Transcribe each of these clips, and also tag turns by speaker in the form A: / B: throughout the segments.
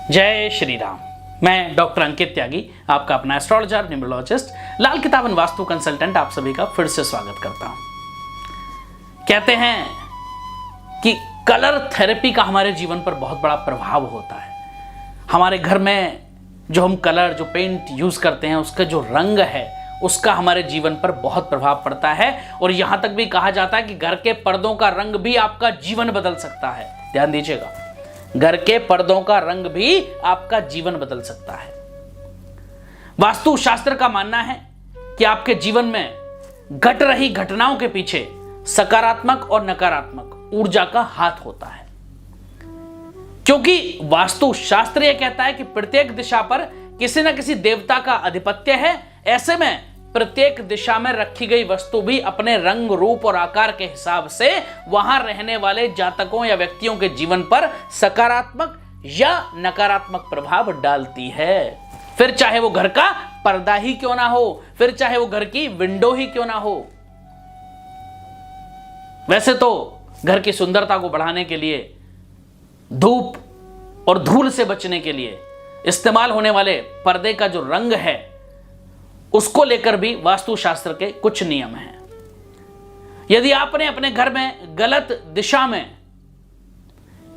A: जय श्री राम। मैं डॉक्टर अंकित त्यागी, आपका अपना एस्ट्रोलॉजर, न्यूमरोलॉजिस्ट, लाल किताबन वास्तु कंसल्टेंट, आप सभी का फिर से स्वागत करता हूं। कहते हैं कि कलर थेरेपी का हमारे जीवन पर बहुत बड़ा प्रभाव होता है। हमारे घर में जो हम कलर, जो पेंट यूज करते हैं, उसका जो रंग है, उसका हमारे जीवन पर बहुत प्रभाव पड़ता है। और यहां तक भी कहा जाता है कि घर के पर्दों का रंग भी आपका जीवन बदल सकता है। ध्यान दीजिएगा, घर के पर्दों का रंग भी आपका जीवन बदल सकता है। वास्तु शास्त्र का मानना है कि आपके जीवन में घट रही घटनाओं के पीछे सकारात्मक और नकारात्मक ऊर्जा का हाथ होता है, क्योंकि वास्तु शास्त्र यह कहता है कि प्रत्येक दिशा पर किसी न किसी देवता का आधिपत्य है। ऐसे में प्रत्येक दिशा में रखी गई वस्तु भी अपने रंग, रूप और आकार के हिसाब से वहां रहने वाले जातकों या व्यक्तियों के जीवन पर सकारात्मक या नकारात्मक प्रभाव डालती है। फिर चाहे वो घर का पर्दा ही क्यों ना हो, फिर चाहे वो घर की विंडो ही क्यों ना हो। वैसे तो घर की सुंदरता को बढ़ाने के लिए, धूप और धूल से बचने के लिए इस्तेमाल होने वाले पर्दे का जो रंग है, उसको लेकर भी वास्तुशास्त्र के कुछ नियम हैं। यदि आपने अपने घर में गलत दिशा में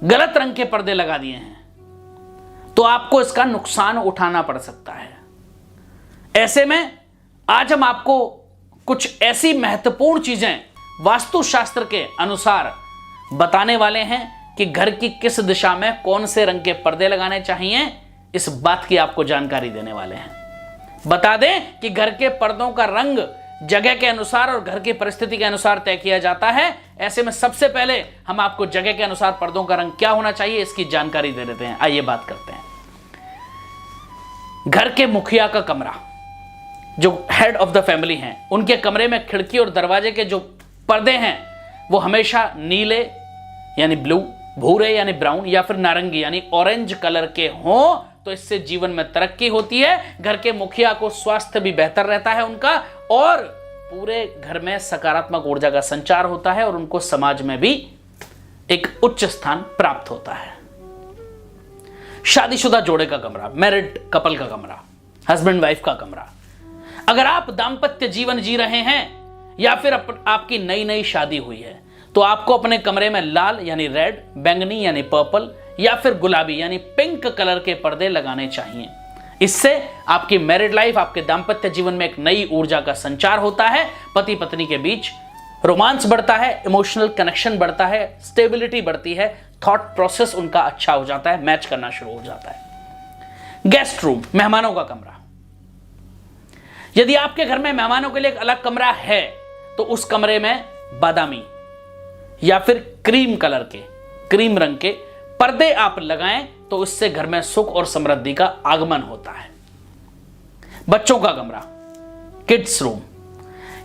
A: गलत रंग के पर्दे लगा दिए हैं तो आपको इसका नुकसान उठाना पड़ सकता है। ऐसे में आज हम आपको कुछ ऐसी महत्वपूर्ण चीजें वास्तुशास्त्र के अनुसार बताने वाले हैं कि घर की किस दिशा में कौन से रंग के पर्दे लगाने चाहिए। इस बात की आपको जानकारी देने वाले हैं। बता दें कि घर के पर्दों का रंग जगह के अनुसार और घर की परिस्थिति के अनुसार तय किया जाता है। ऐसे में सबसे पहले हम आपको जगह के अनुसार पर्दों का रंग क्या होना चाहिए, इसकी जानकारी दे देते हैं। आइए बात करते हैं। घर के मुखिया का कमरा, जो हेड ऑफ द फैमिली हैं, उनके कमरे में खिड़की और दरवाजे के जो पर्दे हैं वो हमेशा नीले यानी ब्लू, भूरे यानी ब्राउन या फिर नारंगी यानी ऑरेंज कलर के हों तो इससे जीवन में तरक्की होती है। घर के मुखिया को स्वास्थ्य भी बेहतर रहता है उनका, और पूरे घर में सकारात्मक ऊर्जा का संचार होता है और उनको समाज में भी एक उच्च स्थान प्राप्त होता है। शादीशुदा जोड़े का कमरा, मैरिड कपल का कमरा, हस्बैंड वाइफ का कमरा। अगर आप दाम्पत्य जीवन जी रहे हैं या फिर आपकी नई नई शादी हुई है तो आपको अपने कमरे में लाल यानी रेड, बैंगनी यानी पर्पल या फिर गुलाबी यानी पिंक कलर के पर्दे लगाने चाहिए। इससे आपकी मैरिड लाइफ, आपके दाम्पत्य जीवन में एक नई ऊर्जा का संचार होता है। पति पत्नी के बीच रोमांस बढ़ता है, इमोशनल कनेक्शन बढ़ता है, स्टेबिलिटी बढ़ती है, थॉट प्रोसेस उनका अच्छा हो जाता है, मैच करना शुरू हो जाता है। गेस्ट रूम, मेहमानों का कमरा। यदि आपके घर में मेहमानों के लिए एक अलग कमरा है तो उस कमरे में बादामी या फिर क्रीम कलर के, क्रीम रंग के पर्दे आप लगाएं तो इससे घर में सुख और समृद्धि का आगमन होता है। बच्चों का कमरा, किड्स रूम।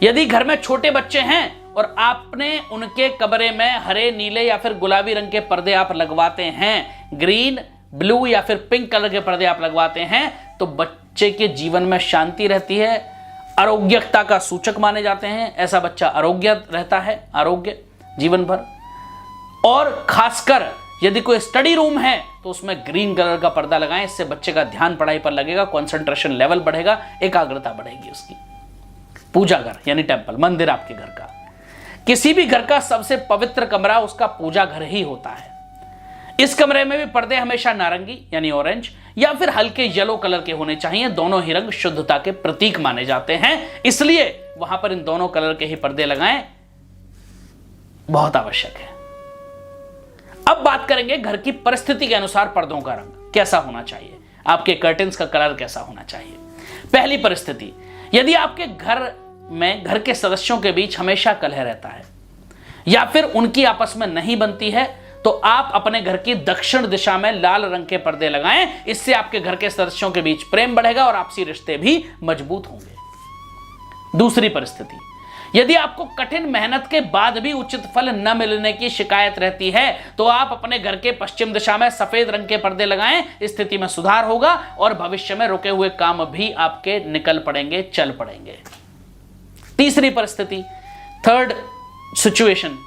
A: यदि घर में छोटे बच्चे हैं और आपने उनके कमरे में हरे, नीले या फिर गुलाबी रंग के पर्दे आप लगवाते हैं, ग्रीन, ब्लू या फिर पिंक कलर के पर्दे आप लगवाते हैं तो बच्चे के जीवन में शांति रहती है, आरोग्यता का सूचक माने जाते हैं। ऐसा बच्चा आरोग्य रहता है, आरोग्य जीवन भर। और खासकर यदि कोई स्टडी रूम है तो उसमें ग्रीन कलर का पर्दा लगाएं, इससे बच्चे का ध्यान पढ़ाई पर लगेगा, कंसंट्रेशन लेवल बढ़ेगा, एकाग्रता बढ़ेगी उसकी। पूजा घर यानी टेंपल, मंदिर आपके घर का। किसी भी घर का सबसे पवित्र कमरा उसका पूजा घर ही होता है। इस कमरे में भी पर्दे हमेशा नारंगी यानी ऑरेंज या फिर हल्के येलो कलर के होने चाहिए। दोनों ही रंग शुद्धता के प्रतीक माने जाते हैं, इसलिए वहां पर इन दोनों कलर के ही पर्दे लगाएं, बहुत आवश्यक है। अब बात करेंगे घर की परिस्थिति के अनुसार पर्दों का रंग कैसा होना चाहिए, आपके कर्टेन्स का कलर कैसा होना चाहिए। पहली परिस्थिति, यदि आपके घर में घर के सदस्यों के बीच हमेशा कलह रहता है या फिर उनकी आपस में नहीं बनती है तो आप अपने घर की दक्षिण दिशा में लाल रंग के पर्दे लगाएं। इससे आपके घर के सदस्यों के बीच प्रेम बढ़ेगा और आपसी रिश्ते भी मजबूत होंगे। दूसरी परिस्थिति, यदि आपको कठिन मेहनत के बाद भी उचित फल न मिलने की शिकायत रहती है तो आप अपने घर के पश्चिम दिशा में सफेद रंग के पर्दे लगाएं। स्थिति में सुधार होगा और भविष्य में रुके हुए काम भी आपके निकल पड़ेंगे, चल पड़ेंगे। तीसरी परिस्थिति, थर्ड सिचुएशन,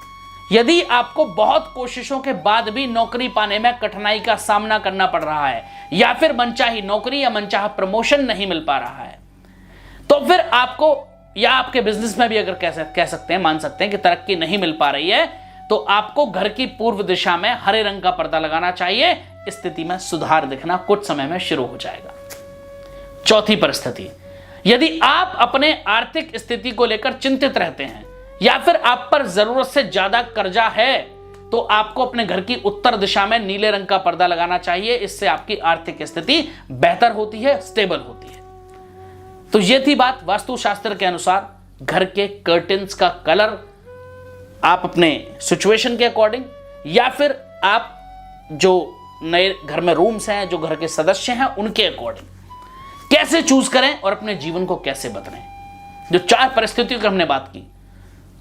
A: यदि आपको बहुत कोशिशों के बाद भी नौकरी पाने में कठिनाई का सामना करना पड़ रहा है, या फिर मनचाही नौकरी या मनचाहा प्रमोशन नहीं मिल पा रहा है, तो फिर आपको, या आपके बिजनेस में भी अगर कह सकते हैं, मान सकते हैं कि तरक्की नहीं मिल पा रही है, तो आपको घर की पूर्व दिशा में हरे रंग का पर्दा लगाना चाहिए। स्थिति में सुधार दिखना कुछ समय में शुरू हो जाएगा। चौथी परिस्थिति, यदि आप अपने आर्थिक स्थिति को लेकर चिंतित रहते हैं या फिर आप पर जरूरत से ज्यादा कर्जा है, तो आपको अपने घर की उत्तर दिशा में नीले रंग का पर्दा लगाना चाहिए। इससे आपकी आर्थिक स्थिति बेहतर होती है, स्टेबल होती है। तो यह थी बात वास्तुशास्त्र के अनुसार घर के कर्टेन्स का कलर, आप अपने सिचुएशन के अकॉर्डिंग या फिर आप जो नए घर में रूम्स हैं, जो घर के सदस्य हैं, उनके अकॉर्डिंग कैसे चूज करें और अपने जीवन को कैसे बदलें। जो 4 परिस्थितियों की हमने बात की,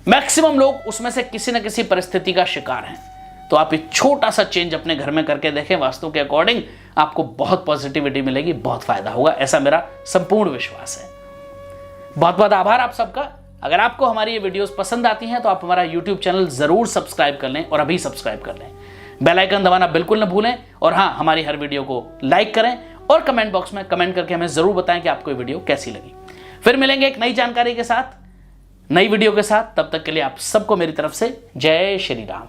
A: मैक्सिमम लोग उसमें से किसी न किसी परिस्थिति का शिकार हैं। तो आप एक छोटा सा चेंज अपने घर में करके देखें वास्तु के अकॉर्डिंग, आपको बहुत पॉजिटिविटी मिलेगी, बहुत फायदा होगा, ऐसा मेरा संपूर्ण विश्वास है। बहुत बहुत आभार आप सबका। अगर आपको हमारी ये वीडियोस पसंद आती हैं तो आप हमारा YouTube चैनल जरूर सब्सक्राइब कर लें, और अभी सब्सक्राइब कर लें। बेल आइकन दबाना बिल्कुल न भूलें, और हाँ, हमारी हर वीडियो को लाइक करें और कमेंट बॉक्स में कमेंट करके हमें जरूर बताएं कि आपको ये वीडियो कैसी लगी। फिर मिलेंगे एक नई जानकारी के साथ, नई वीडियो के साथ। तब तक के लिए आप सबको मेरी तरफ से जय श्री राम।